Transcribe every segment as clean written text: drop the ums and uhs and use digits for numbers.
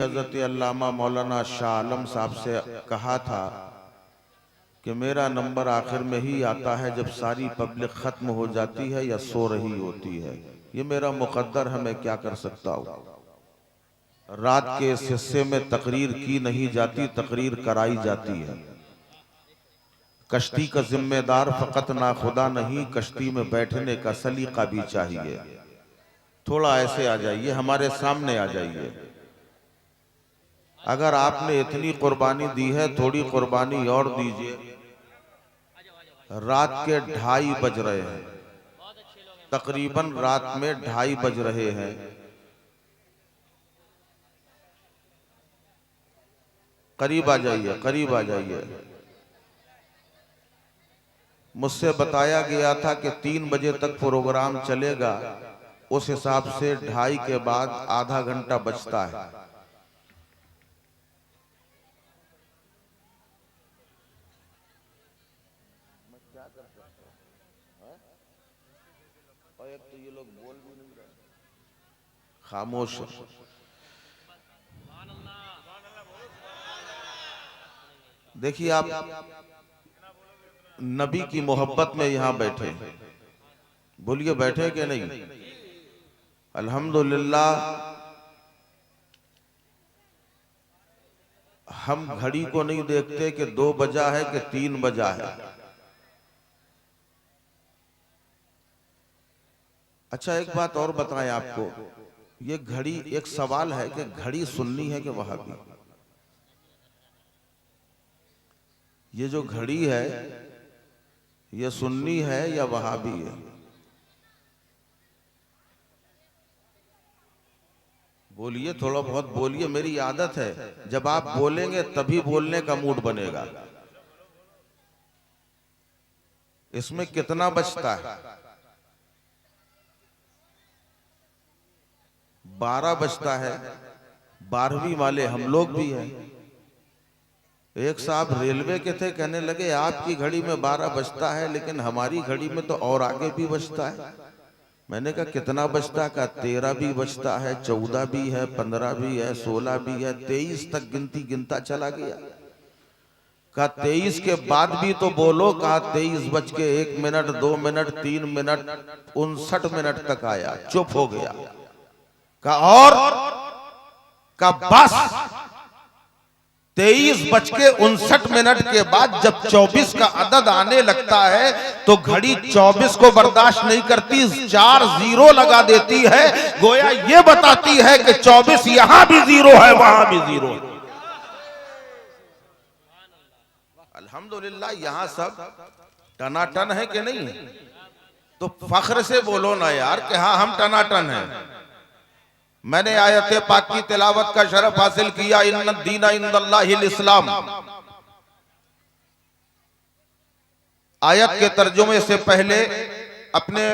हज़रत अल्लामा मौलाना शाह आलम साहब से कहा था कि मेरा नंबर आखिर में ही आता है जब सारी पब्लिक ख़त्म हो जाती है या सो रही होती है। ये मेरा मुक़द्दर है, मैं क्या कर सकता हूँ। रात के इस हिस्से में तकरीर की नहीं जाती, तकरीर कराई जाती है। कश्ती का जिम्मेदार फ़कत ना खुदा नहीं, कश्ती में बैठने का सलीका भी चाहिए। थोड़ा ऐसे आ जाइए, हमारे सामने आ जाइए। अगर आपने इतनी कुर्बानी दी है, थोड़ी कुर्बानी और दीजिए। रात के 2:30 बज रहे हैं, तकरीबन रात में 2:30 बज रहे हैं। करीब आ जाइए, करीब आ जाइए। मुझसे बताया गया था कि 3 बजे तक प्रोग्राम चलेगा, उस हिसाब से 2:30 के बाद आधा घंटा बचता है। एक तो ये लोग बोल भी नहीं रहे, खामोश। देखिए, आप नबी की मोहब्बत में यहां बैठे, बोलिए बैठे कि नहीं? अल्हम्दुलिल्लाह, हम घड़ी को नहीं देखते कि 2 बजा है कि 3 बजा है। अच्छा, एक बात और बताएं आपको, ये घड़ी, एक सवाल है कि घड़ी सुन्नी है कि वहाबी? ये जो घड़ी है, ये सुन्नी है या वहाबी है? बोलिए, थोड़ा बहुत बोलिए, मेरी आदत है, जब आप बोलेंगे तभी बोलने का मूड बनेगा। इसमें कितना बचता है? 12 बचता है। 12वीं वाले हम लोग भी हैं। एक साहब रेलवे के थे, कहने लगे आपकी घड़ी में 12 बजता है, लेकिन हमारी घड़ी में तो और आगे भी बजता है। मैंने कहा कितना बजता? का 13 भी बजता है, 14 भी है, 15 भी है, 16 भी है, 23 तक गिनती गिनता चला गया। कहा 23 के बाद भी तो बोलो। कहा 23 बज के 1 मिनट, 2 मिनट, 3 मिनट, 59 मिनट तक आया, चुप हो गया। कहा और? का बस 23 बज के 59 मिनट के बाद जब 24 का अदद आने लगता है तो घड़ी 24 को बर्दाश्त नहीं करती, 4 0 लगा देती है। गोया ये बताती है कि 24 यहां भी 0 है, वहां भी 0 है। अल्हम्दुलिल्लाह, यहां सब टनाटन है कि नहीं? तो फख्र से बोलो ना यार कि हाँ हम टनाटन हैं। मैंने आयत पाक की तिलावत का शरफ हासिल किया, इन्ना दीना इंदल्लाहिल इस्लाम। आयत के तर्जुमे से पहले अपने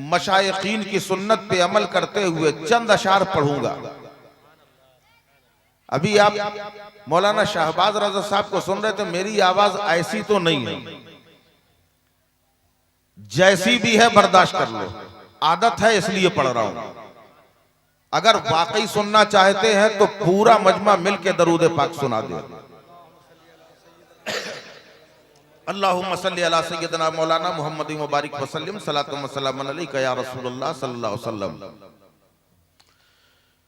मशाइखीन की सुन्नत पे अमल करते हुए चंद अशार पढ़ूंगा। अभी आप मौलाना शहबाज रज़ा साहब को सुन रहे थे, मेरी आवाज ऐसी तो नहीं है, जैसी भी है बर्दाश्त कर लो, आदत है इसलिए पढ़ रहा हूं। अगर वाकई सुनना चाहते हैं तो पूरा मजमा मिल के दरूद पाक सुना दे। अल्लाहुम्मा सल्ली अला सय्यदना मौलाना मुहम्मद मुबारक वसल्लम सलातु व सलाम अलैका या रसूलुल्लाह सल्लल्लाहु अलैहि वसल्लम।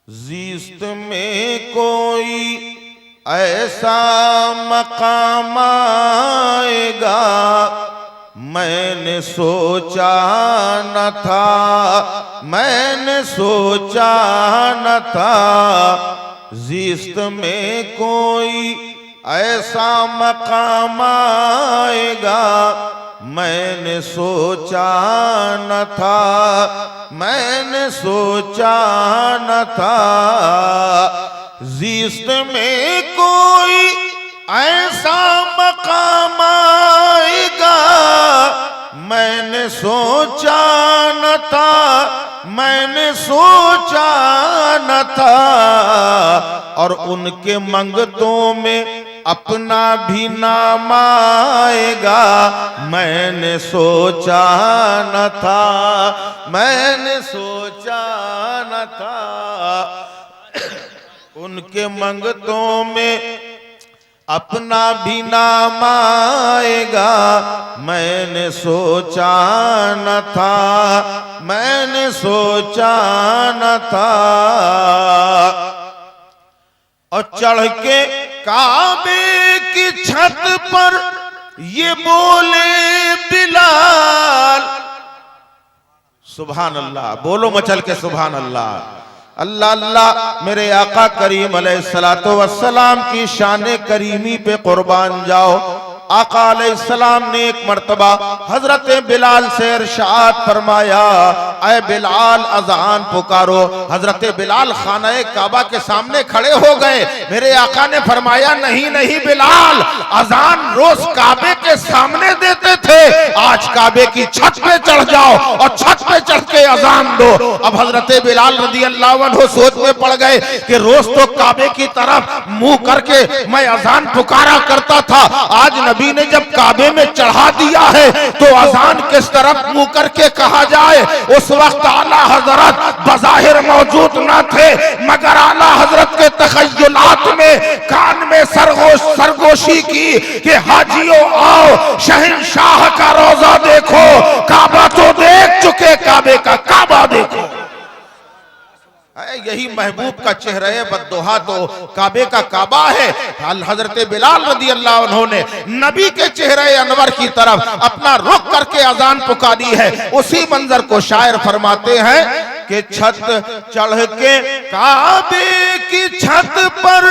ज़िस्त में कोई ऐसा मकाम आएगा, मैंने सोचा न था, मैंने सोचा न था। ज़िस्त में कोई ऐसा मकाम आएगा, मैंने सोचा न था, मैंने सोचा न था। ज़िस्त में कोई ऐसा मकाम आएगा, मैंने सोचा न था, मैंने सोचा न था। और उनके मंगतों में अपना भी नाम आएगा, मैंने सोचा न था, मैंने सोचा न था। उनके मंगतों में अपना भी नाम आएगा, मैंने सोचा न था, मैंने सोचा न था। और चढ़ के काबे की छत पर ये बोले बिलाल, सुभान अल्लाह, बोलो मचल के सुभान अल्लाह। अल्लाह अल्लाह, मेरे आका करीम अलैहिस्सलातु वस्सलाम की शान करीमी पे कुर्बान जाओ। आका अलैहिस्सलाम ने एक मर्तबा हजरत बिलाल से इरशाद फरमाया, ऐ बिलाल अजान पुकारो। हजरत बिलाल खाना काबा के सामने खड़े हो गए। मेरे आका ने फरमाया, नहीं नहीं बिलाल, अजान रोज काबे के सामने देते थे, आज काबे की छत पे चढ़ जाओ और छत पे चढ़ के अजान दो। अब हजरत बिलाल रदी अल्लाह अन्हु सोच में पड़ गए कि रोज तो काबे की तरफ मुंह करके मैं अजान पुकारा करता था, आज नबी ने जब काबे में चढ़ा दिया है तो अजान किस तरफ मुंह करके कहा जाए। उस वक्त आला हजरत बज़ाहिर मौजूद ना थे, मगर आला हजरत के तखय्युलात में कान में सरगोशी की कि हाजियों आओ शहंशाह का रोजा देखो, काबा तो देख चुके, काबे का काबा देखो। यही महबूब का चेहरा है, बद्दुहा तो काबे का काबा है। हजरत बिलाल रदी अल्लाह अन्हु ने नबी के चेहरे अनवर की तरफ अपना रुख करके अजान पुकारी है। उसी मंजर को शायर फरमाते हैं कि छत चढ़ के काबे की छत पर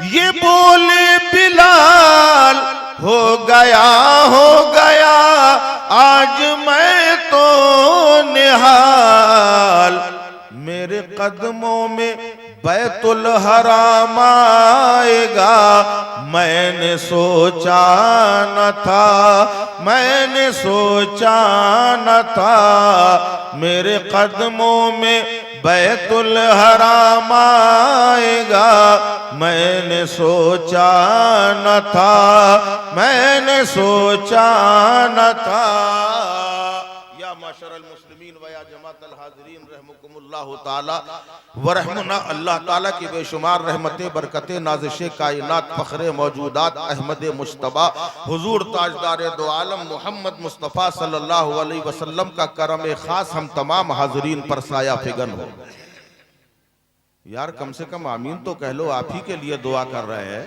ये बोले बिलाल, हो गया आज मैं तो निहाल, मेरे कदमों में बैतुल हराम आएगा, मैंने सोचा न था, मैंने सोचा न था, मेरे कदमों में बैतुल हराम आएगा, मैंने सोचा न था, मैंने सोचा न था। या माशरल मुस्लिमीन व या जमाअतल हाज़िरीन रहमुकुमुल्लाहु ताला व रहमुना, अल्लाह ताला की बेशुमार रहमतें बरकतें नाज़िशे कायनात फ़ख्रे मौजूदात अहमद मुश्तबा हुजूर ताजदार दो आलम मोहम्मद मुस्तफ़ा सल्लल्लाहु अलैहि वसल्लम का करम खास हम तमाम हाज़िरीन पर साया फिगन हो। यार कम से कम आमीन तो कह लो, आप ही के लिए दुआ कर रहे हैं।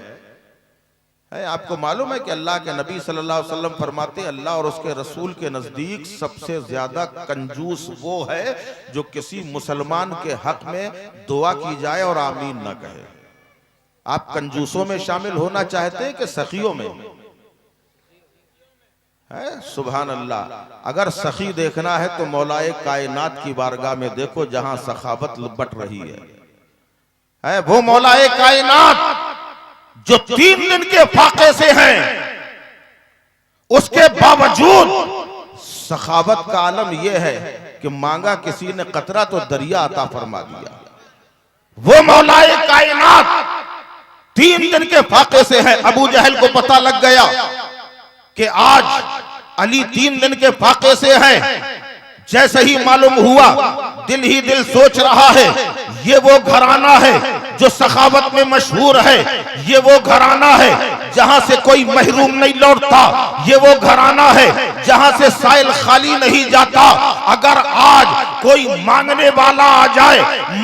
आपको मालूम है कि अल्लाह के नबी सल्लल्लाहु अलैहि वसल्लम फरमाते, अल्लाह और उसके रसूल के नजदीक सबसे ज्यादा कंजूस वो है जो किसी मुसलमान के हक में दुआ की जाए और आमीन ना कहे। आप कंजूसों में शामिल होना चाहते हैं कि सखियों में? है सुभान अल्लाह। अगर सखी देखना है तो मौलाए कायनात की बारगाह में देखो, जहां सखावत बट रही है। वो मौलाए कायनात जो 3 दिन के फाके से हैं, उसके बावजूद सखावत का आलम यह है कि मांगा किसी ने कतरा तो दरिया अता फरमा दिया। वो मौलाए कायनात 3 दिन के फाके से है। अबू जहल को पता लग गया कि आज अली 3 दिन के फाके से है। जैसे ही मालूम हुआ, दिल ही दिल सोच रहा है, ये वो घराना है जो सखावत में मशहूर है, ये वो घराना है जहां से कोई महरूम नहीं लौटता, ये वो घराना है जहां से साइल खाली नहीं जाता। अगर आज कोई मांगने वाला आ जाए,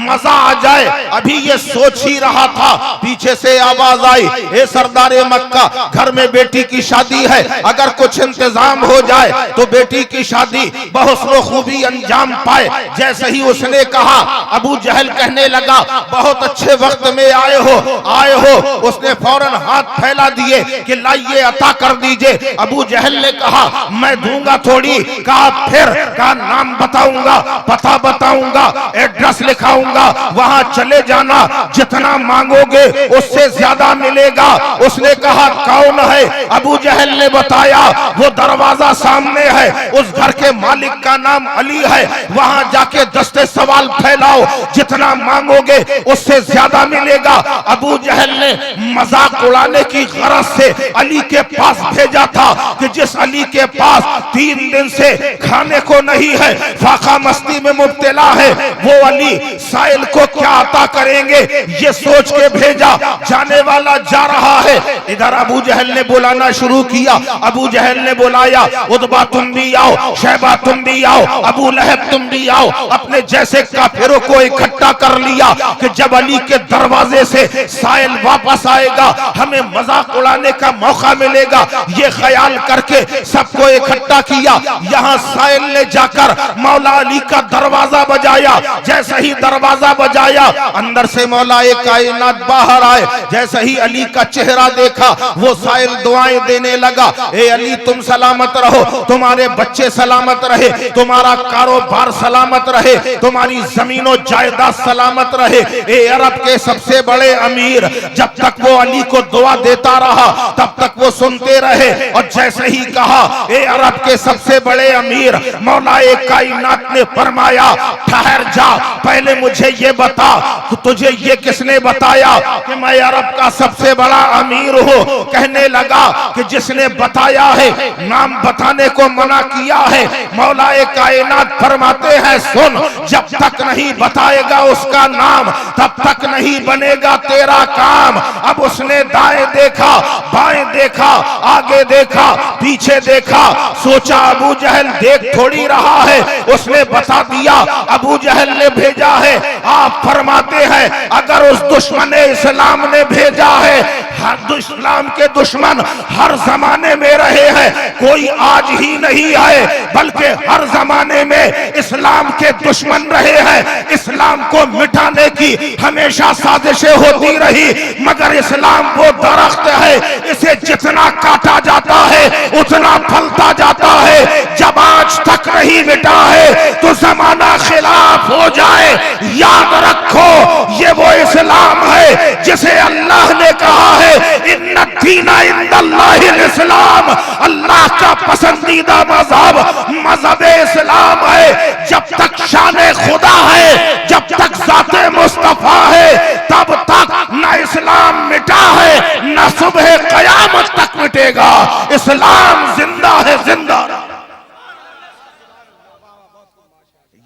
मजा आ जाए। अभी ये सोच ही रहा था, पीछे से आवाज आई, ए सरदारे मक्का, घर में बेटी की शादी है, अगर कुछ इंतजाम हो जाए तो बेटी की शादी बहुस्नो खूबी अंजाम पाए। जैसे ही उसने कहा, अबू जहल कहने लगा, बहुत अच्छे वक्त में आए हो। उसने फौरन हाथ फैला दिए कि लाइए अता कर दीजिए। अबू जहल ने कहा, मैं दूंगा थोड़ी। कहा फिर? कहा नाम बताऊंगा, पता बताऊंगा, एड्रेस लिखाऊंगा, वहां चले जाना, जितना मांगोगे उससे ज्यादा मिलेगा। उसने कहा कौन है? अबू जहल ने बताया, वो दरवाजा सामने है, उस घर के मालिक का नाम अली है, वहां जाके दस्ते सवाल फैलाओ, जितना मांगोगे उससे ज्यादा मिलेगा। अबू जहल ने मजाक उड़ाने की गरज से अली के पास भेजा था कि जिस अली के पास 3 दिन से खाने को नहीं है, फाका मस्ती मस्ती में मुब्तला है, वो अली साइल को क्या अता करेंगे ये सोच के भेजा। जाने वाला जा रहा है, इधर अबू जहल ने बुलाना शुरू किया। अबू जहल ने बुलाया, उतबा तुम भी आओ, शैबा तुम भी आओ, अबू लहब तुम भी आओ। अपने जैसे काफिरों को इकट्ठा कर लिया कि जब अली के दरवाजे से साइल वापस आएगा हमें मजाक उड़ाने का मौका मिलेगा, ये ख्याल करके सबको इकट्ठा किया। यहाँ साइल ने जाकर मौला अली का दरवाजा बजाया। जैसे ही दरवाजा बजाया अंदर से मौला कायनात बाहर आए। जैसे ही अली का चेहरा देखा वो साइल दुआएं देने लगा, ए अली तुम सलामत रहो, तुम्हारे बच्चे सलामत रहे, तुम्हारा कारोबार सलामत रहे, तुम्हारी जमीनों जायदाद सलामत रहे। ए अरब के सबसे बड़े अमीर। जब तक वो अली को दुआ देता रहा तब तक वो सुनते रहे। और जैसे ही कहा ए अरब के सबसे बड़े अमीर, मौला कायनात ने फरमाया ठहर जा, पहले मुझे ये बता कि तुझे ये किसने बताया कि मैं अरब का सबसे बड़ा अमीर हूँ। कहने लगा कि जिसने बताया है, नाम बताने को मना किया है। मौला कायनात फरमाते हैं सुन, जब तक नहीं बताएगा उसका नाम तब तक नहीं बनेगा तेरा काम। अब उसने दाएं देखा, बाएं देखा, आगे देखा, पीछे देखा, सोचा अबू जहल देख थोड़ी रहा है, उसने बता दिया अबू जहल ने भेजा है। आप फरमाते हैं अगर उस दुश्मन इस्लाम ने भेजा है, हर इस्लाम के दुश्मन हर जमाने में रहे हैं, कोई आज ही नहीं है बल्कि हर जमाने में इस्लाम के दुश्मन रहे हैं। इस्लाम को मिटाने की हमेशा साजिशें होती रही, मगर इस्लाम वो दरख्त है, इसे जितना काटा जाता है उतना फलता जाता है। जब आज तक नहीं मिटा है तो जमाना खिलाफ हो जाए। याद रखो ये वो इस्लाम है जिसे अल्लाह ने कहा है इन्ना दीना इंदल्लाहिल इस्लाम, अल्लाह का पसंदीदा मजहब मजहब इस्लाम है। जब तक शान खुदा है, जब तक ज़ाते मुस्तफा है, तब तक न इस्लाम मिटा है न सुबह कयामत तक मिटेगा। इस्लाम जिंदा है, जिंदा।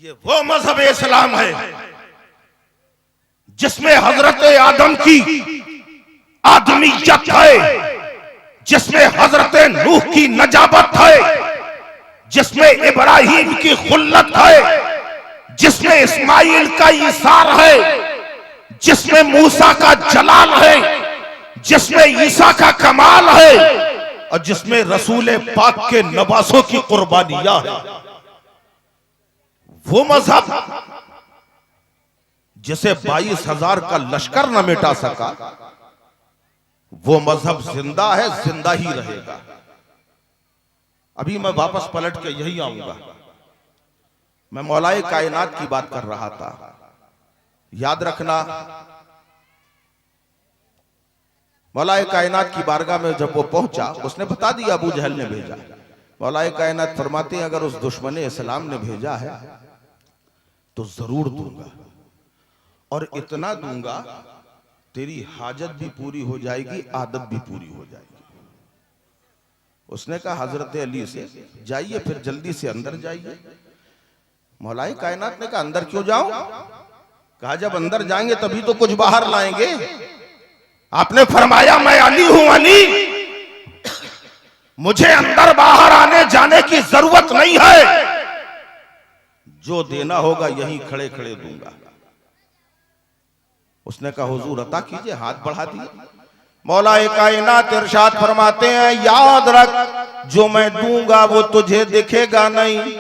ये वो मजहब इस्लाम है जिसमें हजरत आदम की आदमियत है, जिसमें हजरत नूह की नजाबत है, जिसमें इब्राहिम की खुल्लत है, जिसमें इस्माइल का ईसार है, जिसमें मूसा का जलाल है, जिसमें ईसा का कमाल है और जिसमें रसूल पाक के नवासों की कुर्बानियां है। वो मजहब जिसे 22,000 का लश्कर न मिटा सका, वो मजहब जिंदा है, जिंदा ही रहेगा। अभी मैं वापस पलट के यही आऊंगा। मैं मौलाए कायनात की बात कर रहा था। याद रखना, मौलाए कायनात की बारगाह में जब वो पहुंचा उसने बता दिया अबू जहल ने भेजा। मौलाए कायनात फरमाते हैं अगर उस दुश्मन इस्लाम ने भेजा है तो जरूर दूंगा, और इतना दूंगा तेरी हाजत भी पूरी हो जाएगी, आदत भी पूरी हो जाएगी। उसने कहा हजरत अली से जाइए, फिर जल्दी से अंदर जाइए। मौलाए कायनात ने कहा अंदर क्यों जाऊं? कहा जब अंदर जाएंगे तभी तो कुछ बाहर लाएंगे। आपने फरमाया मैं अली हूं, अली, मुझे अंदर बाहर आने जाने की जरूरत नहीं है, जो देना होगा यहीं खड़े खड़े दूंगा। उसने कहा हुजूर अता कीजिए, हाथ बढ़ा दिए। मौलाए कायनात इरशाद फरमाते हैं याद रख जो मैं दूंगा वो तुझे दिखेगा नहीं।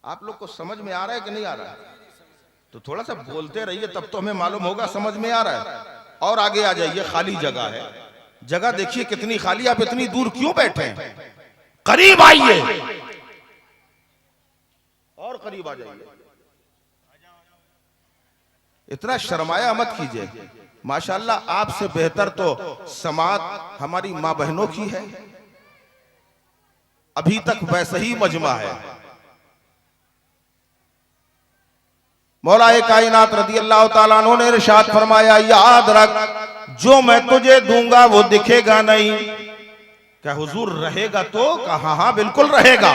आप लोग को समझ में आ रहा है कि नहीं आ रहा है? तो थोड़ा सा बोलते रहिए तब तो हमें मालूम होगा समझ में आ रहा है। और आगे आ जाइए, खाली जगह है, जगह देखिए कितनी खाली। आप इतनी दूर क्यों बैठे हैं? करीब आइए और करीब आ जाइए। इतना शर्माया मत कीजिए। माशाल्लाह आपसे बेहतर तो समात हमारी मां बहनों की है, अभी तक वैसे ही मजमा है। मौलाए कायनात रज़ी अल्लाह ताला अन्हु ने इरशाद फरमाया याद रख जो मैं तुझे दूंगा वो दिखेगा नहीं। क्या हुजूर रहेगा? तो कहा हाँ बिल्कुल रहेगा।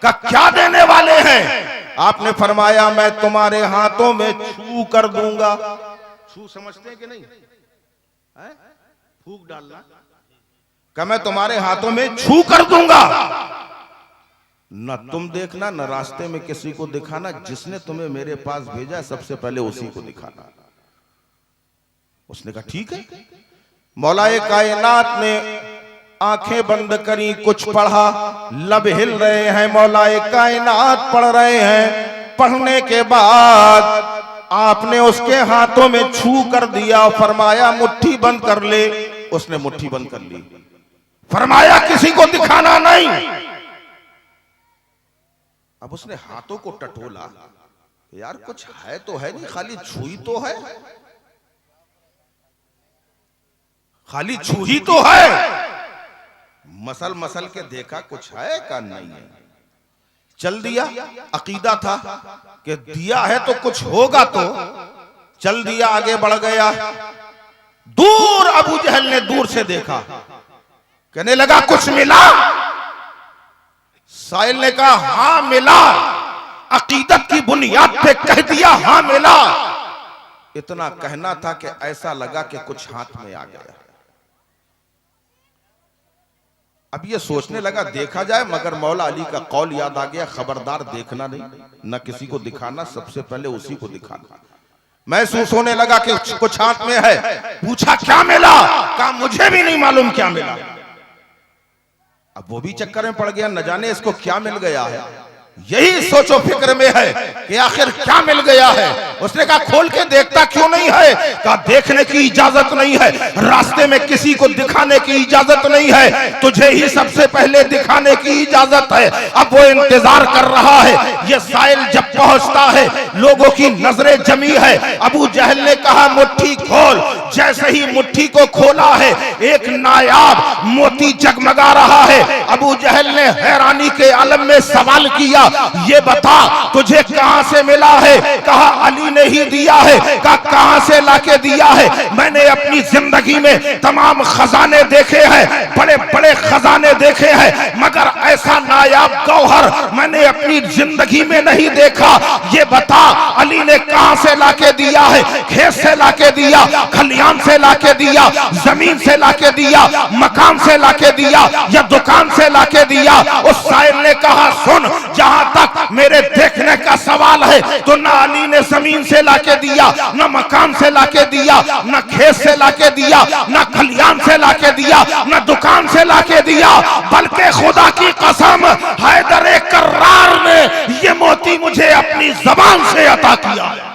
का क्या देने वाले हैं? आपने फरमाया मैं तुम्हारे हाथों में छू कर दूंगा। छू समझते हैं कि नहीं? फूंक डालना का मैं तुम्हारे हाथों में छू कर दूंगा। न तुम देखना न रास्ते में किसी को दिखाना, जिसने तुम्हें मेरे पास भेजा सबसे पहले उसी को दिखाना। उसने कहा ठीक है। मौलाए कायनात ने आंखें बंद करी, कुछ पढ़ा, लब हिल रहे हैं, मौलाए कायनात पढ़ रहे हैं। पढ़ने के बाद आपने उसके हाथों में छू कर दिया, फरमाया मुट्ठी बंद कर ले। उसने मुट्ठी बंद कर ली, फरमाया किसी को दिखाना नहीं। अब उसने हाथों को टटोला, यार कुछ है तो है नहीं, खाली छुई तो है, खाली छुई तो है। मसल मसल के देखा कुछ है का नहीं है, चल दिया। अकीदा था कि दिया है तो कुछ होगा, तो चल दिया, आगे बढ़ गया। दूर अबू जहल ने दूर से देखा, कहने लगा कुछ मिला? साहिल ने कहा हां मिला। अकीदत की बुनियाद पे कह दिया हां मिला। इतना कहना था कि ऐसा लगा कि कुछ हाथ में आ गया। अब ये सोचने लगा देखा जाए, मगर मौला अली का कौल याद आ गया, खबरदार देखना नहीं, न किसी को दिखाना, सबसे पहले उसी को दिखाना। महसूस होने लगा कि कुछ हाथ में है। पूछा क्या मिला? कहा मुझे भी नहीं मालूम क्या मिला। अब वो भी चक्कर में पड़ गया, न जाने इसको क्या मिल गया है। यही सोचो फिक्र में है कि आखिर क्या मिल गया है। उसने कहा खोल के देखता क्यों नहीं है? कहा देखने की इजाजत नहीं है, रास्ते में किसी को दिखाने की इजाजत नहीं है, तुझे ही सबसे पहले दिखाने की इजाजत है। अब वो इंतजार कर रहा है। ये साइल जब पहुंचता है, लोगों की नजरें जमी है। अबू जहल ने कहा मुट्ठी खोल। जैसे ही मुट्ठी को खोला है, एक नायाब मोती जगमगा रहा है। अबू जहल ने हैरानी के आलम में सवाल किया, ये बता तुझे कहां से मिला है? कहा अली ने ही दिया है। कहा कहां से लाके दिया है? मैंने अपनी जिंदगी में तमाम खजाने देखे हैं, बड़े बड़े खजाने देखे हैं, मगर ऐसा नायाब गौहर मैंने अपनी जिंदगी में नहीं देखा। ये बता अली ने कहां से लाके दिया है? खेत से लाके दिया, खलियान से लाके दिया, जमीन से लाके दिया, मकान से लाके दिया, या दुकान से लाके दिया? उस साहिल ने कहा सुन, जहां तक मेरे देखने का सवाल है तो ना अली ने जमीन से लाके दिया, ना मकान से लाके दिया, ना खेत से लाके दिया, ना खलियान से लाके दिया, ना दुकान से लाके दिया, बल्कि खुदा की कसम हैदर कर्रार ने ये मोती मुझे अपनी जबान से अता किया है।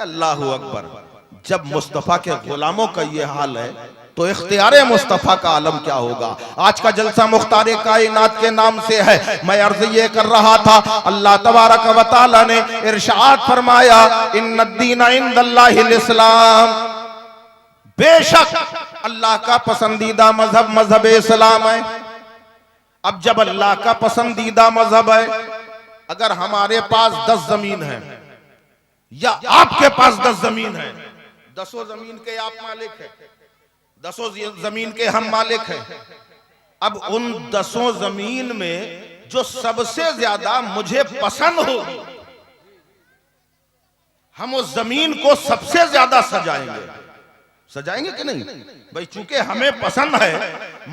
अल्लाहु अकबर। जब मुस्तफा के गुलामों का ये हाल है तो इख्तियारे मुस्तफा का आलम क्या होगा। आज का जलसा मुख्तारे कायनात के नाम से है। मैं अर्ज ये कर रहा था, अल्लाह तबारक व तआला ने इरशाद फरमाया इन्नद्दीना इंदल्लाहिल इस्लाम, बेशक अल्लाह का पसंदीदा मजहब मजहब इस्लाम है। अब जब अल्लाह का पसंदीदा मजहब है, अगर हमारे पास 10 जमीन है या आपके पास 10 जमीन है, 10 जमीन के आप मालिक है, 10 जमीन के हम मालिक हैं। अब उन 10 जमीन में जो सबसे ज्यादा मुझे पसंद होगी, हम उस जमीन को सबसे ज्यादा सजाएंगे। सजाएंगे कि नहीं भाई? चूंकि हमें पसंद है,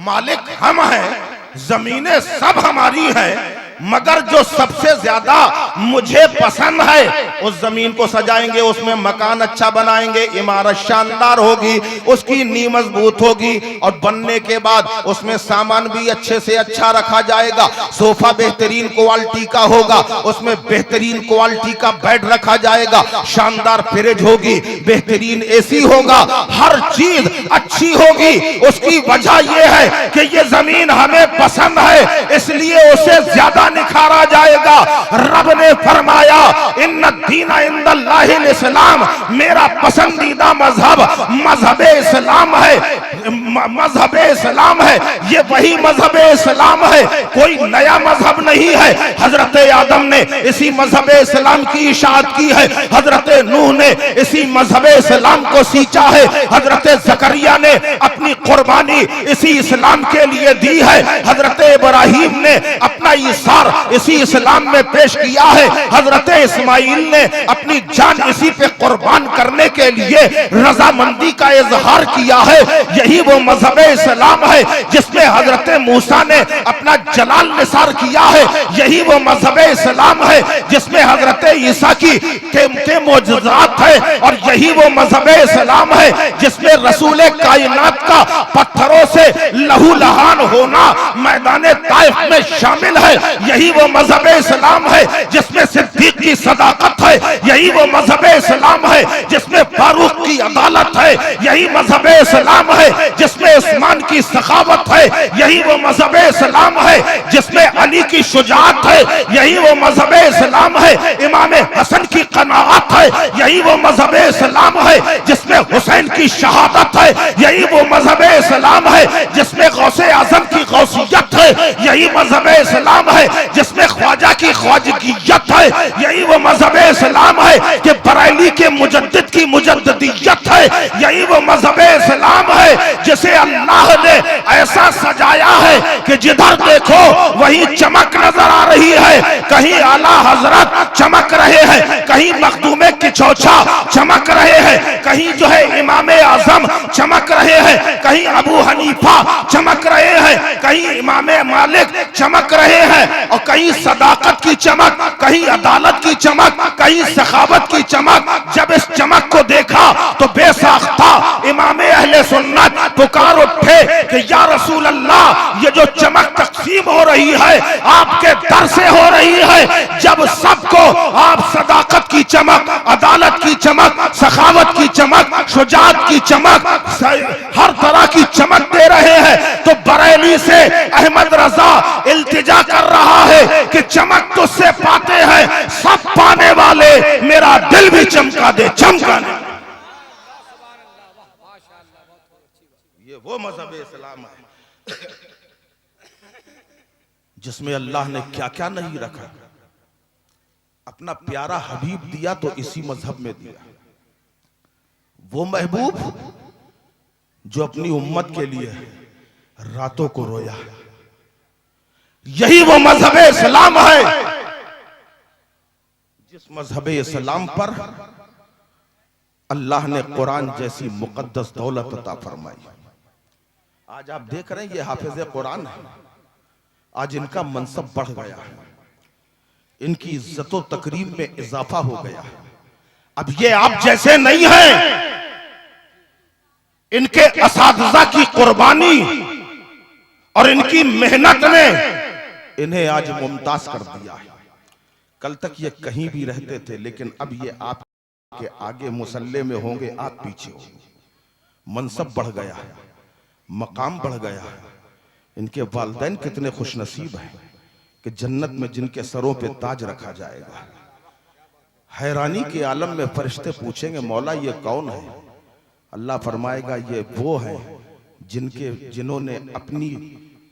मालिक हम हैं, जमीनें सब हमारी हैं, मगर जो सबसे ज्यादा मुझे पसंद है उस जमीन को सजाएंगे, उसमें मकान अच्छा बनाएंगे, इमारत शानदार होगी, उसकी नींव मजबूत होगी, और बनने के बाद उसमें सामान भी अच्छे से अच्छा रखा जाएगा। सोफा बेहतरीन क्वालिटी का होगा, उसमें बेहतरीन क्वालिटी का बेड रखा जाएगा, शानदार फ्रिज होगी, बेहतरीन एसी होगा, हर चीज अच्छी होगी। उसकी वजह यह है कि ये जमीन हमें पसंद है, इसलिए उसे ज्यादा निखारा जाएगा। रब ने फरमाया इन्नद्दीना इंदल्लाहिल इस्लाम, मेरा पसंदीदा मजहब मजहब इस्लाम है, मजहब इस्लाम है। ये वही मजहब इस्लाम है, कोई नया मजहब नहीं है। हजरत आदम ने इसी मजहब इस्लाम की इशाअत की है, हजरत नूह ने इसी मजहब इस्लाम को सींचा है, हजरत जकरिया ने अपनी अपनी कुर्बानी इसी इस्लाम के लिए दी है। हजरत इब्राहिम ने अपना इसार इसी इस्लाम में पेश किया है। हजरत इस्माइल ने अपनी जान इसी पे कुर्बान करने के लिए रजामंदी का इजहार किया है। यही वो मजहब इस्लाम है जिसमें हजरत मूसा ने अपना जलाल निसार किया है। यही वो मजहब इस्लाम है जिसमें हजरत ईसा के मोजज़ात है। और यही वो मजहब इस्लाम है जिसमें रसूल कायनात का पत्थरों से लहू लहान होना मैदान ताइफ में शामिल है। यही वो मजहब इस्लाम है जिसमें सिद्दीक की सदाकत है। यही वो मजहब इस्लाम है जिसमें फारूक की अदालत है। यही मजहब इस्लाम है जिसमें उस्मान की सखावत है। यही वो मजहब इस्लाम है जिसमें अली की शुजाअत है। यही वो मजहब इस्लाम है इमाम हसन की कनाअत है। यही वो मजहब इस्लाम है जिसमें हुसैन की शहादत है। यही वो मजहब इस्लाम है जिसमें गौसे आजम की गौसियत है। यही मजहब इस्लाम है जिसमें ख्वाजा की ख्वाजगियत है। यही वो मजहब इस्लाम है कि बरेली के मुजद्दिद की मुजद्दिदियत है। यही वो मजहब इस्लाम है जिसे अल्लाह ने ऐसा सजाया है कि जिधर देखो वही चमक नजर आ रही है। कहीं आला हजरत चमक रहे हैं, कहीं मखदूमे की चौछा चमक रहे हैं, कहीं जो है इमाम आजम चमक रहे हैं, कहीं अबू हनीफा चमक रहे हैं, कहीं इमाम मालिक चमक रहे हैं, और कहीं सदाकत की चमक, कहीं अदालत की चमक, कहीं सखावत की चमक। जब इस चमक को देखा तो बेसाख्ता इमाम अहले सुन्नत पुकार उठे कि या रसूल अल्लाह, ये जो चमक तकसीम हो रही है आपके दर से हो रही है। जब सबको आप सदाकत की चमक, अदालत की चमक, सखावत की चमक, शुजाअत की चमक, हर तरह की चमक दे रहे हैं, तो बरेली से अहमद रजा इल्तिजा कर रहा है कि चमक तुझसे पाते हैं सब पाने वाले, मेरा दिल भी चमका दे, चमका दे। ये वो मजहब इस्लाम है जिसमें अल्लाह ने क्या क्या नहीं रखा। अपना प्यारा हबीब दिया तो इसी मजहब में दिया। वो महबूब जो अपनी उम्मत के लिए रातों को रोया। यही वो मजहब इस्लाम है जिस मजहब इस्लाम पर अल्लाह ने कुरान जैसी मुकद्दस दौलत अता फरमाई। आज आप देख रहे हैं ये हाफिज कुरान है, आज इनका मनसब बढ़ गया, इनकी इज्जत व तकरीम में इजाफा हो गया। अब ये आप जैसे नहीं हैं, इनके असातिज़ा की कुर्बानी और इनकी मेहनत ने इन्हें आज मुमताज कर दिया है। कल तक ये कहीं भी रहते थे, लेकिन अब ये आपके आगे मुसल्ले में होंगे, आप पीछे होंगे। मनसब बढ़ गया, मकाम बढ़ गया। इनके वालिदैन कितने खुशनसीब हैं कि जन्नत में जिनके सरों पे ताज रखा जाएगा। हैरानी के आलम में फरिश्ते पूछेंगे मौला ये कौन है? अल्लाह फरमाएगा ये वो हैं जिन्होंने अपनी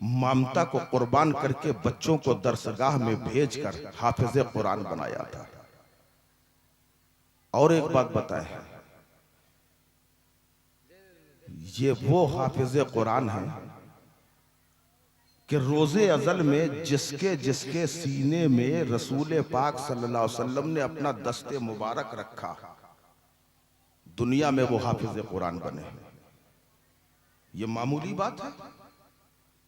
ममता को कुर्बान करके बच्चों को दरसगाह में भेजकर हाफिज कुरान बनाया था। और एक बात बताएं, ये वो हाफिज कुरान है कि रोजे अजल में जिसके जिसके सीने में रसूल पाक सल्लल्लाहु अलैहि वसल्लम ने अपना दस्ते मुबारक रखा, दुनिया में वो हाफिज कुरान बने। ये मामूली बात है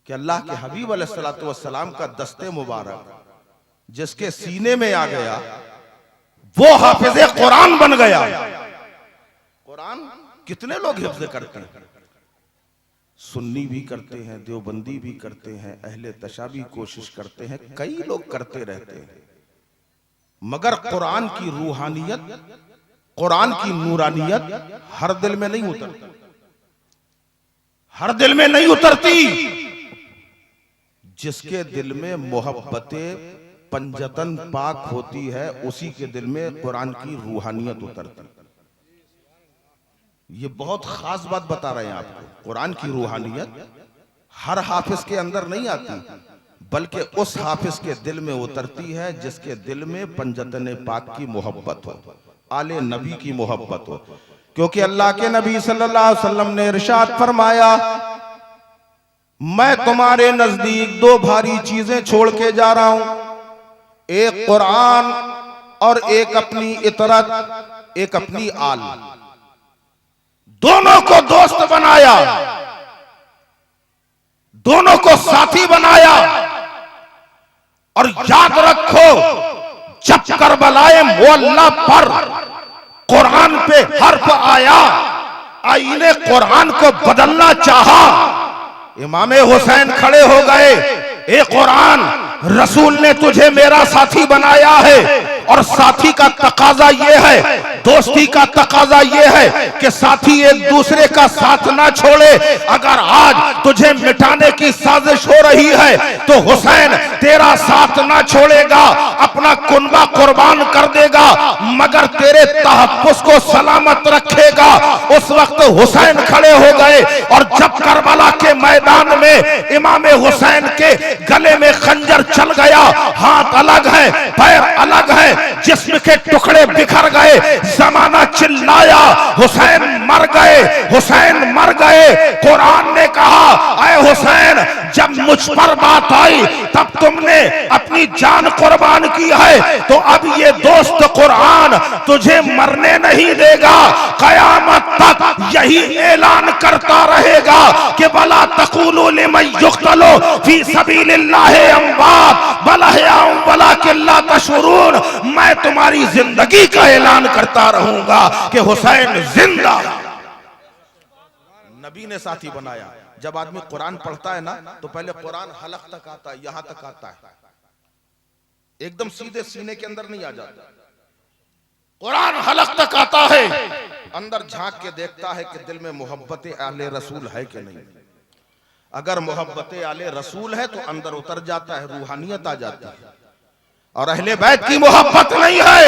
कि अल्लाह के हबीब अलैहिस्सलातु वस्सलाम का दस्ते मुबारक जिसके सीने में आ गया वो हाफिज कुरान बन गया। कुरान कितने लोग हिफ्ज करते हैं? सुन्नी भी करते हैं, देवबंदी भी करते हैं, अहले तशा भी कोशिश करते हैं, कई लोग करते रहते हैं, मगर कुरान की रूहानियत, कुरान की नूरानियत हर दिल में नहीं उतरती, हर दिल में नहीं उतरती। जिसके दिल में मोहब्बते पंजतन पाक होती है उसी के दिल में कुरान की रूहानियत उतरती। ये बहुत खास बात बता रहे हैं आपको। कुरान की रूहानियत हर हाफिज के अंदर नहीं आती, बल्कि उस हाफिज के दिल में उतरती है जिसके दिल में पंजतन पाक की मोहब्बत हो। आले नबी की मोहब्बत हो। क्योंकि अल्लाह के नबी सल्लल्लाहु अलैहि वसल्लम ने इरशाद फरमाया, मैं तुम्हारे नजदीक दो भारी चीजें छोड़ के जा रहा हूं, एक कुरान और एक अपनी इतरत, एक अपनी आल। दोनों को दोस्त बनाया, दोनों को साथी बनाया। और याद रखो, जब करबलाए मोहल्ला पर कुरान पे हर्फ आया, आईने कुरान को बदलना चाहा, इमाम हुसैन खड़े हो गए, ए कुरान, रसूल ने तुझे मेरा साथी बनाया है और साथी का तकाजा ये है, दोस्ती का तकाजा ये है कि साथी एक दूसरे का साथ ना छोड़े। अगर आज तुझे मिटाने की साजिश हो रही है तो हुसैन तेरा साथ ना छोड़ेगा, अपना कुनबा कुर्बान कर देगा, मगर तेरे तहफ्फुज़ को सलामत रखेगा। उस वक्त हुसैन खड़े हो गए और जब करबला के मैदान में इमाम हुसैन के गले में खंजर चल गया, हाथ अलग है, पैर अलग है, जिस्म के टुकड़े बिखर गए, जमाना चिल्लाया, हुसैन मर गए, हुसैन मर गए। कुरान ने कहा, ऐ हुसैन, जब मुझ पर बात आई तब तुमने अपनी जान कुर्बान की है, तो अब ये दोस्त कुरान तुझे मरने नहीं देगा, कयामत तक यही ऐलान करता रहेगा कि वला तक़ूलू लिमन युक़्तलू फी सबीलिल्लाहि अमवात बल अहयाउन वलाकिन ला तशऊरून। मैं तुम्हारी जिंदगी का ऐलान करता रहूंगा कि हुसैन जिंदा। नबी ने साथी बनाया। जब आदमी कुरान पढ़ता है ना तो पहले कुरान हलक तक आता है, यहां तक आता है, एकदम सीधे सीने के अंदर नहीं आ जाता। कुरान हलक तक आता है, अंदर झांक के देखता है कि दिल में मोहब्बत आले रसूल है कि नहीं। अगर मोहब्बत आले रसूल है तो अंदर उतर जाता है, रूहानियत आ जाती है। और अहले बैत की मोहब्बत नहीं है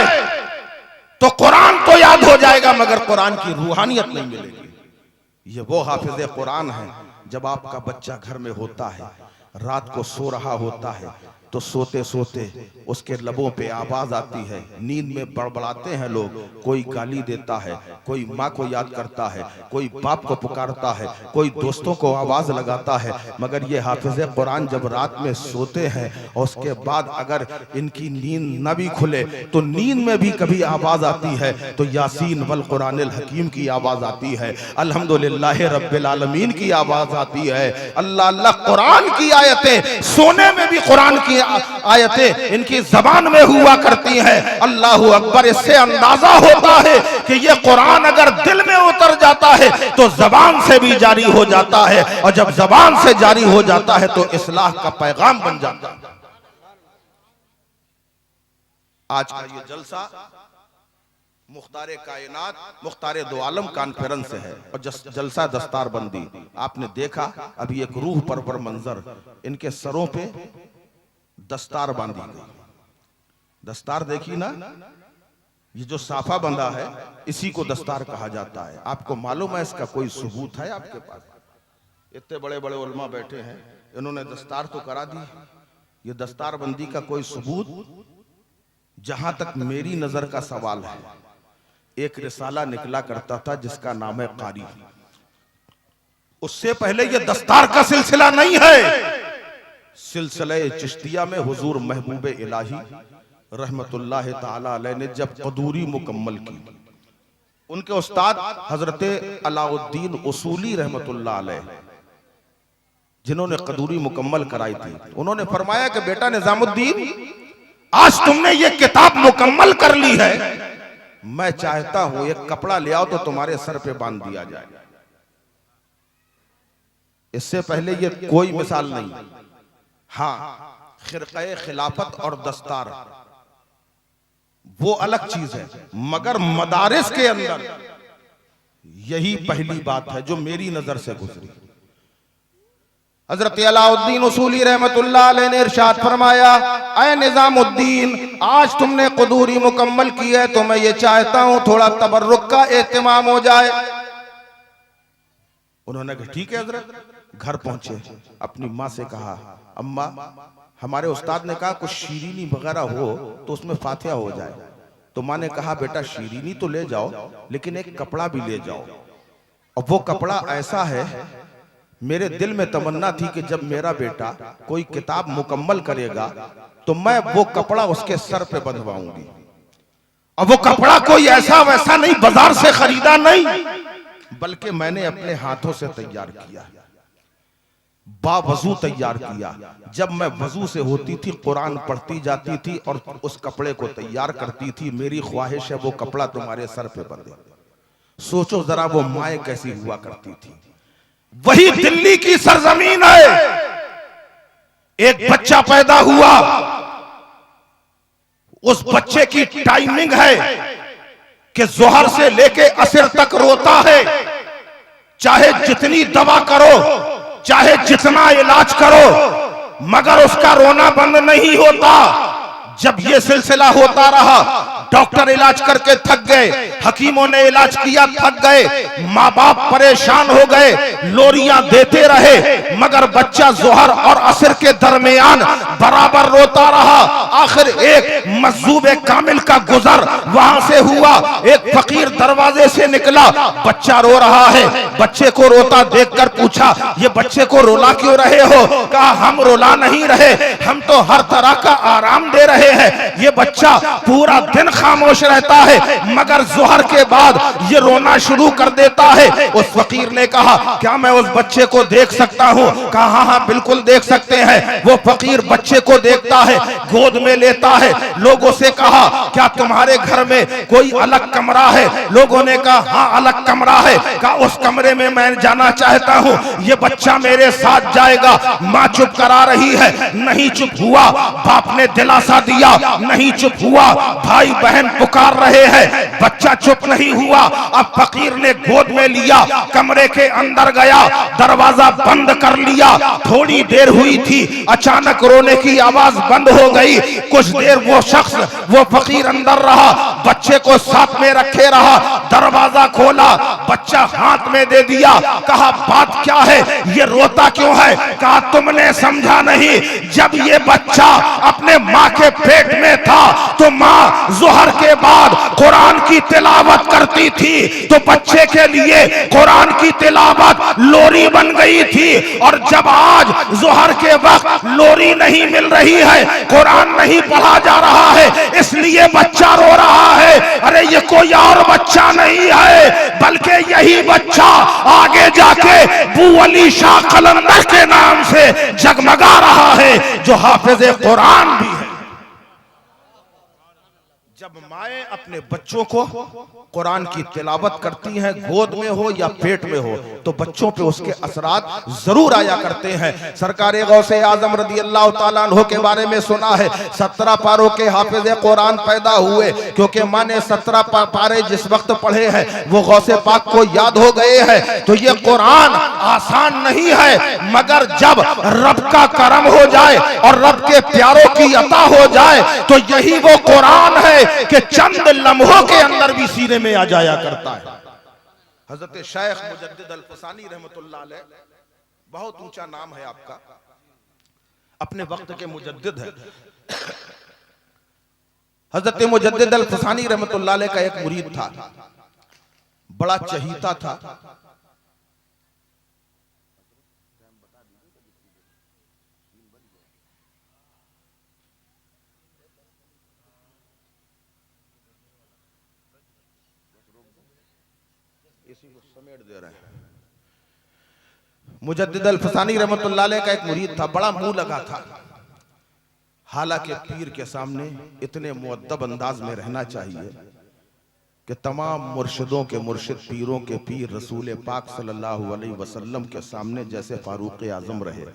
तो कुरान तो याद हो जाएगा मगर कुरान की रूहानियत नहीं मिलेगी। ये वो हाफिज कुरान है, जब आपका बच्चा घर में होता है, रात को सो रहा होता है, तो सोते सोते उसके लबों पे आवाज आती है, नींद में बड़बड़ाते हैं लोग, कोई गाली देता है, कोई माँ को याद करता है, कोई बाप को पुकारता है, कोई दोस्तों को आवाज लगाता है, मगर ये हाफिज कुरान जब रात में सोते हैं और उसके बाद अगर इनकी नींद न भी खुले तो नींद में भी कभी आवाज आती है तो यासीन वल कुरानिल हकीम की आवाज आती है, अल्हम्दुलिल्लाह रब्बिल आलमीन की आवाज आती है। अल्लाह अल्लाह कुरान की आयतें, सोने में भी कुरान की आयतें इनकी जबान में हुआ करती हैं। अल्लाह अकबर। इससे अंदाजा होता है कि ये कुरान अगर दिल में उतर जाता है तो जबान से भी जारी हो जाता है, और जब जबान से जारी हो जाता है तो इस्लाह का पैगाम बन जाता है। आज का ये जलसा मुख्तारे कायनात, मुख्तारे दो आलम कॉन्फ्रेंस है और जलसा दस्तार बंदी। आपने देखा अभी एक रूह परवर मंजर, इनके सरों पे दस्तार बांधी गई। दस्तार देखी ना, ये जो साफा बंधा है इसी को दस्तार कहा जाता है। आपको मालूम है इसका कोई सबूत है आपके पास? इतने बड़े बड़े उलमा बैठे हैं, इन्होंने दस्तार तो करा दी, ये दस्तार बंदी का कोई सबूत? जहां तक मेरी नजर का सवाल है, एक रिसाला निकला करता था जिसका नाम है कारी। उससे पहले ये दस्तार का सिलसिला नहीं है। सिलसिले चिश्तिया में हुजूर महबूब इलाही रहमतुल्लाह ताला अलैह ने जब कदूरी मुकम्मल की, उनके उस्ताद हजरत अलाउद्दीन उसूली रहमतुल्लाह अलैह जिन्होंने कदूरी मुकम्मल कराई थी, उन्होंने फरमाया कि बेटा निजामुद्दीन, आज तुमने ये किताब मुकम्मल कर ली है, मैं चाहता हूं एक कपड़ा ले आओ तो तुम्हारे सर पे बांध दिया जाए। इससे पहले ये कोई मिसाल नहीं। हाँ, खिरक़े खिलाफत और दस्तार वो अलग चीज है, मगर मदारिस के अंदर यही पहली बात है जो मेरी नजर से गुजरी। हजरत अलाउद्दीन उसूली रहमतुल्लाह अलैह ने इरशाद फरमाया, ऐ निजामुद्दीन, आज तुमने कदूरी मुकम्मल की है तो मैं ये चाहता हूं थोड़ा तबर्रुक का एहतमाम हो जाए। उन्होंने कहा ठीक है हजरत। घर पहुंचे, अपनी माँ से कहा, अम्मा, हमारे उस्ताद ने कहा कुछ शीरीनी वगैरह हो तो उसमें फातिहा हो जाए। तो माँ ने कहा बेटा शीरीनी तो ले जाओ लेकिन एक कपड़ा भी ले जाओ, और वो कपड़ा ऐसा है, मेरे दिल में तमन्ना थी कि जब मेरा बेटा कोई किताब मुकम्मल करेगा तो मैं वो कपड़ा उसके सर पे बंधवाऊंगी। और वो कपड़ा कोई ऐसा वैसा नहीं, बाजार से खरीदा नहीं, बल्कि मैंने अपने हाथों से तैयार किया, बावजू तैयार किया। जब मैं वजू से होती थी कुरान पढ़ती जाती थी और उस कपड़े को तैयार करती थी। मेरी ख्वाहिश है वो कपड़ा तुम्हारे सर पे बंधे। सोचो जरा वो माए कैसी हुआ करती थी। वही दिल्ली की सरजमीन है। एक बच्चा पैदा हुआ, उस बच्चे की टाइमिंग है कि जोहर से लेके असर तक रोता है। चाहे जितनी दवा करो, चाहे जितना इलाज करो, मगर उसका रोना बंद नहीं होता। जब ये सिलसिला होता रहा, डॉक्टर इलाज करके थक गए, हकीमों ने इलाज किया, थक गए, माँ बाप परेशान हो गए, लोरियां देते रहे, मगर बच्चा जोहर और असर के दरमियान बराबर रोता रहा। आखिर एक मजूब कामिल का गुजर वहां से हुआ। एक फकीर दरवाजे से निकला, बच्चा रो रहा है। बच्चे को रोता देखकर पूछा, ये बच्चे को रोला क्यों रहे हो? कहा, हम रोला नहीं रहे, हम तो हर तरह का आराम दे रहे हैं। ये बच्चा पूरा दिन खामोश रहता है, मगर जोहर के बाद ये रोना शुरू कर देता है। उस फकीर ने कहा, क्या मैं उस बच्चे को देख सकता हूँ? कहा, हाँ हाँ बिल्कुल देख सकते हैं। वो फकीर बच्चे को देखता है, गोद में लेता है। लोगों से कहा, क्या तुम्हारे घर में कोई अलग कमरा है? लोगों ने कहा, हाँ अलग कमरा है। कहा, उस कमरे में मैं जाना चाहता हूँ, ये बच्चा मेरे साथ जाएगा। माँ चुप करा रही है, नहीं चुप हुआ। बाप ने दिलासा दिया, नहीं चुप हुआ। भाई बहन पुकार रहे हैं, बच्चा चुप नहीं हुआ। अब फकीर ने गोद में लिया, कमरे के अंदर गया, दरवाजा बंद कर लिया। थोड़ी देर हुई थी, अचानक रोने की आवाज बंद हो गई। कुछ देर वो शख्स, वो फकीर अंदर रहा, बच्चे को साथ में रखे रहा। दरवाजा खोला, बच्चा हाथ में दे दिया। कहा, बात क्या है, ये रोता क्यों है? कहा, तुमने समझा नहीं, जब ये बच्चा अपने माँ के पेट में था तो माँ जोहर के बाद कुरान की तिलावत करती थी, तो बच्चे के लिए कुरान की तिलावत लोरी बन गई थी। और जब आज जोहर के वक्त लोरी नहीं मिल रही है, कुरान नहीं पढ़ा जा रहा है, इसलिए बच्चा रो रहा है। अरे ये कोई और बच्चा नहीं है, बल्कि यही बच्चा आगे जाके बू अली शाह कलंदर के नाम से जगमगा रहा है, जो हाफिज कुरान भी है। जब माएँ अपने बच्चों को कुरान की तिलावत करती हैं, गोद में हो या पेट में हो, तो बच्चों पे उसके असरात जरूर आया करते हैं। सरकार गौसे आजम रदी अल्लाह ताला अन्हु के बारे में सुना है, 17 पारों के हाफिज कुरान पैदा हुए, क्योंकि माँ ने 17 पारे जिस वक्त पढ़े हैं वो गौसे पाक को याद हो गए हैं। तो ये कुरान आसान नहीं है, मगर जब रब का करम हो जाए और रब के प्यारों की अता हो जाए, तो यही वो कुरान है कि चंद लम्हों के अंदर भी सीने में आ जाया करता है। हजरत शेख मुजद्दिद अल फसानी रहमतुल्लाह अलैह, बहुत ऊंचा नाम है आपका, अपने वक्त के मुजद्दिद है। हजरत मुजद्दिद अल फसानी रहमतुल्लाह अलैह का एक मुरीद था, बड़ा चहीता था। इसी को समेट दे रहे हैं। मुजद्दिद अल फसानी रहमतुल्लाह अलैह का एक मुरीद था, बड़ा मुंह लगा था। हालांकि पीर के सामने इतने मुअद्दब अंदाज में रहना चाहिए कि तमाम मुर्शिदों के मुर्शिद, पीरों के पीर रसूल पाक सल्लल्लाहु अलैहि वसल्लम के सामने जैसे फारूक आजम रहे।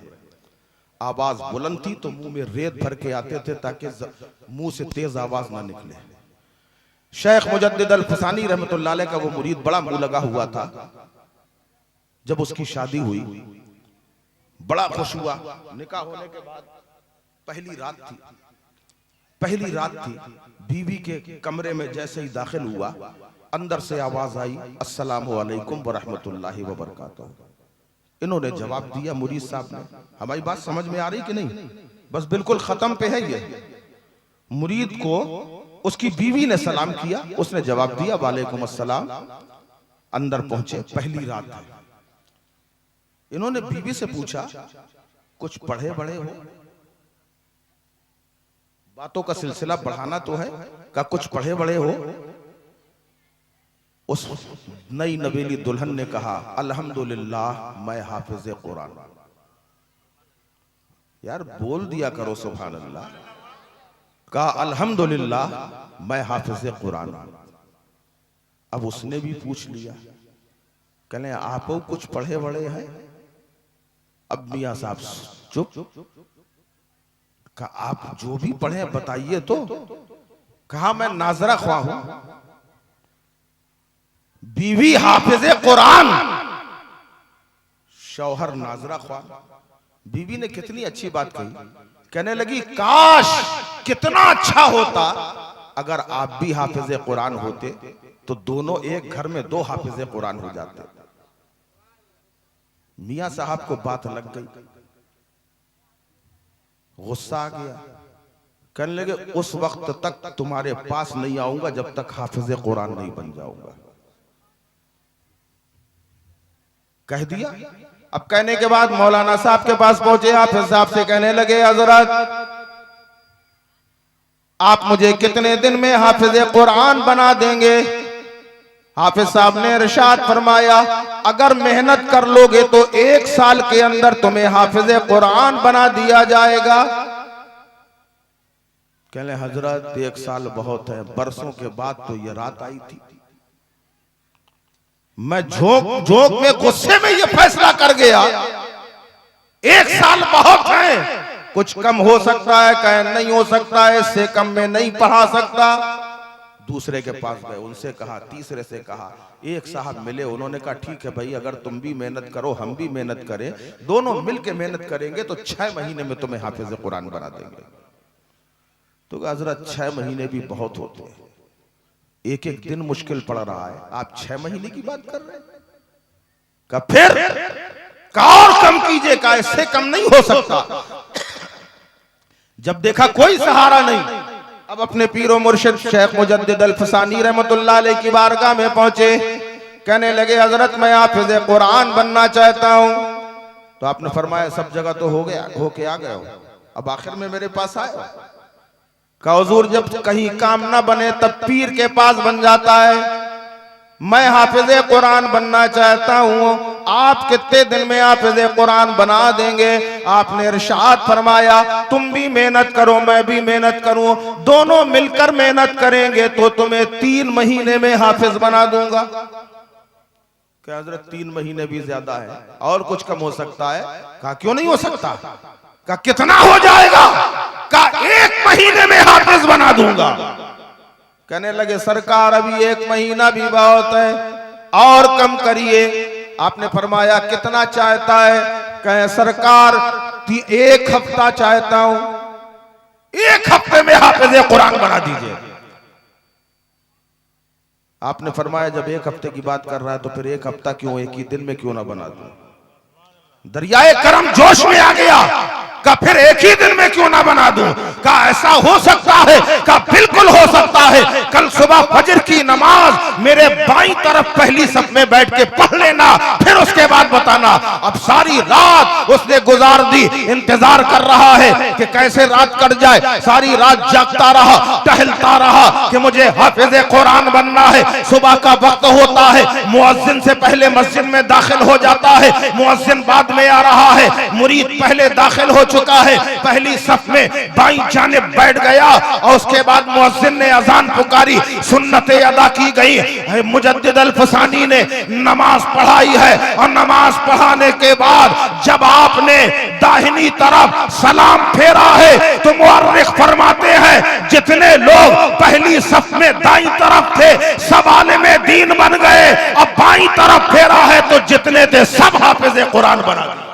आवाज बुलंद थी तो मुंह में रेत भर के आते थे ताकि मुंह से तेज आवाज ना निकले। शेख मुजद्दिद अल फसानी रहमतुल्लाह अलैह का वो मुरीद बड़ा मुंह लगा हुआ था। जब उसकी शादी हुई, बड़ा खुश हुआ। निकाह होने के बाद पहली रात थी, बीवी के कमरे में जैसे ही दाखिल हुआ, अंदर से आवाज आई, अस्सलामु अलैकुम व रहमतुल्लाहि व बरकातहू। इन्होंने जवाब दिया, मुरीद साहब ने, हमारी बात समझ में आ रही कि नहीं? बस बिल्कुल खत्म पे है ये। मुरीद को उसकी बीवी ने सलाम किया, उसने जवाब दिया वालेकुम अस्सलाम। अंदर पहुंचे, पहली रात है। इन्होंने बीवी से पूछा कुछ पढ़े बड़े हो? बातों का सिलसिला बढ़ाना तो है, का कुछ पढ़े बड़े हो? उस नई नवेली दुल्हन ने कहा अल्हम्दुलिल्लाह मैं हाफिज कुरान। यार बोल दिया करो सुभान अल्लाह। कहा अल्हम्दुलिल्लाह मैं हाफिज कुरान। अब उसने भी पूछ लिया, कहने आप कुछ पढ़े बड़े हैं? अब मियां साहब चुप। कहा आप जो भी पढ़े बताइए तो। कहा मैं नाजरा ख्वाह हूं। बीवी हाफिज कुरान, शौहर नाजरा ख्वाह। बीवी ने कितनी अच्छी बात कही, कहने लगी काश कितना अच्छा होता अगर आप भी हाफिज कुरान होते तो दोनों एक घर में दो हाफिज कुरान हो जाते। मियां साहब को बात लग गई, गुस्सा आ गया, कहने लगे उस वक्त तक तुम्हारे पास नहीं आऊंगा जब तक हाफिज कुरान नहीं बन जाऊंगा। कह दिया। अब कहने के बाद मौलाना साहब के पास पहुंचे, हाफिज साहब से कहने लगे हजरत आप मुझे कितने दिन में हाफिज कुरान बना देंगे? हाफिज साहब ने इरशाद फरमाया अगर मेहनत कर लोगे तो 1 साल के अंदर तुम्हें हाफिज कुरान बना दिया जाएगा। कहले हजरत 1 साल बहुत है, बरसों के बाद तो ये रात आई थी। मैं झोंक में गुस्से में ये फैसला कर गया 1 साल बहुत है, कुछ कम हो सकता है, कहे नहीं हो सकता है, इससे कम में नहीं पढ़ा सकता। दूसरे के पास गए, उनसे कहा, तीसरे से कहा, एक साहब मिले, उन्होंने कहा ठीक है भाई अगर तुम भी मेहनत करो हम भी मेहनत करें, दोनों मिलके मेहनत करेंगे तो 6 महीने में तुम्हें हाफिज कुरान बना देंगे। तो हजरत 6 महीने भी बहुत होते हैं, एक एक दिन मुश्किल पड़ रहा है, आप 6 महीने की बात कर रहे हैं? का फिर का और कम कीजिए, का इससे कम नहीं हो सकता। जब देखा कोई सहारा नहीं, अब अपने पीरो मुर्शिद शेख मुजद्दिद अल फसानी रहमतुल्लाह अलैह की बारगाह में पहुंचे, कहने लगे हजरत मैं हाफिज कुरान बनना चाहता हूं। तो आपने फरमाया सब जगह तो हो गया, होके आ गए हो, अब आखिर में मेरे पास आए हो। का हुजूर जब कहीं काम ना बने तब पीर के पास बन जाता है। मैं हाफिज कुरान बनना चाहता हूं, आप कितने दिन में हाफिज कुरान बना देंगे? आपने इरशाद फरमाया तुम भी मेहनत करो मैं भी मेहनत करूं, दोनों मिलकर मेहनत करेंगे तो तुम्हें 3 महीने में हाफिज बना दूंगा। क्या हजरत 3 महीने भी ज्यादा है, और कुछ कम हो सकता है? कहा क्यों नहीं हो सकता? का कितना हो जाएगा? का 1 महीने में हाफिज बना दूंगा। कहने लगे सरकार अभी 1 महीना भी बहुत है, और कम करिए। आपने फरमाया कितना चाहता है? कहे सरकार 1 हफ्ता चाहता हूं, 1 हफ्ते में हाफिज कुरान बना दीजिए। आपने फरमाया जब 1 हफ्ते की बात कर रहा है तो फिर 1 हफ्ता क्यों, 1 ही दिन में क्यों ना बना दूं? दरियाए करम जोश में आ गया, का फिर 1 ही दिन में क्यों ना बना दूं? का ऐसा हो सकता है? का बिल्कुल हो सकता है। कल सुबह फजर की नमाज मेरे बाईं तरफ पहली सफ में बैठ के पढ़ लेना, फिर उसके बाद बताना। अब सारी रात उसने गुजार दी, इंतजार कर रहा है कि कैसे रात कट जाए। सारी रात जागता रहा, टहलता रहा कि मुझे हाफिज कुरान बनना है। सुबह का वक्त होता है, मुअज्जिन से पहले मस्जिद में दाखिल हो जाता है, मुअज्जिन बाद में आ रहा है, मुरीद पहले दाखिल हो चुका है, पहली सफ में बाईं जानिब बैठ गया और उसके बाद मुअज्जिन ने अजान पुकारी, सुन्नतें अदा की गई। मुजद्दिद अल फसानी ने नमाज पढ़ाई है और नमाज पढ़ाने के बाद जब आपने दाहिनी तरफ सलाम फेरा है तो मुअर्रिख फरमाते हैं जितने लोग पहली सफ में दाईं तरफ थे सब आलिमे दीन बन गए, अब बाईं तरफ फेरा है तो जितने थे सब हाफिज कुरान बना गए।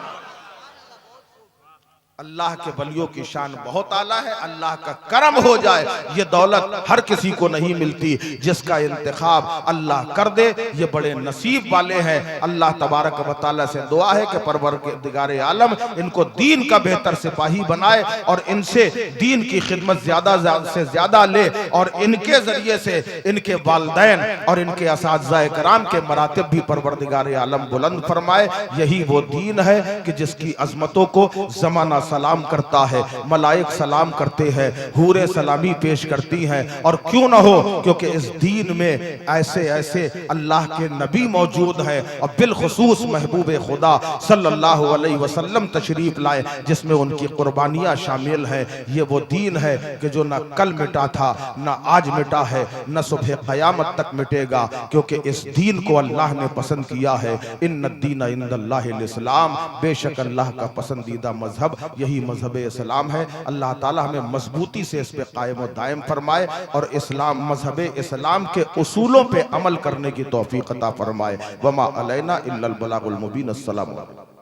अल्लाह के वलियों की शान बहुत आला है। अल्लाह का करम हो जाए, ये दौलत हर किसी को नहीं मिलती। जिसका इंतखाब अल्लाह कर दे ये बड़े नसीब वाले हैं। अल्लाह तबारक व तआला से दुआ है कि परवरदिगार आलम इनको दीन का बेहतर सिपाही बनाए और इनसे दीन की खिदमत ज्यादा से ज्यादा ले और इनके जरिए से इनके वालिदैन और इनके असातिज़ा कराम के मरातिब भी परवरदिगार आलम बुलंद फरमाए। यही वो दीन है कि जिसकी अजमतों को जमाना सलाम करता है, मलाइक सलाम करते हैं, हूरे सलामी पेश करती हैं। और क्यों ना हो, क्योंकि इस दीन में ऐसे ऐसे अल्लाह के नबी मौजूद हैं और बिलखुसूस महबूब खुदा सल्लल्लाहु अलैहि वसल्लम तशरीफ लाए जिसमें उनकी कुर्बानियां शामिल हैं। ये वो दीन है कि जो ना कल मिटा था, ना आज मिटा है, न सुबह क़यामत तक मिटेगा, क्योंकि इस दीन को अल्लाह ने पसंद किया है। इन्ना दीन इंदल्लाहिल इस्लाम, बेशक अल्लाह का पसंदीदा मजहब यही मजहब इस्लाम है। अल्लाह ताला हमें मजबूती से इस पे कायम और दायम फरमाए और इस्लाम मजहब इस्लाम के उसूलों पे अमल करने की तौफीक अता फरमाए। वमा अलैना इल्लल बलागुल मुबीन। अस्सलामु अलैकुम।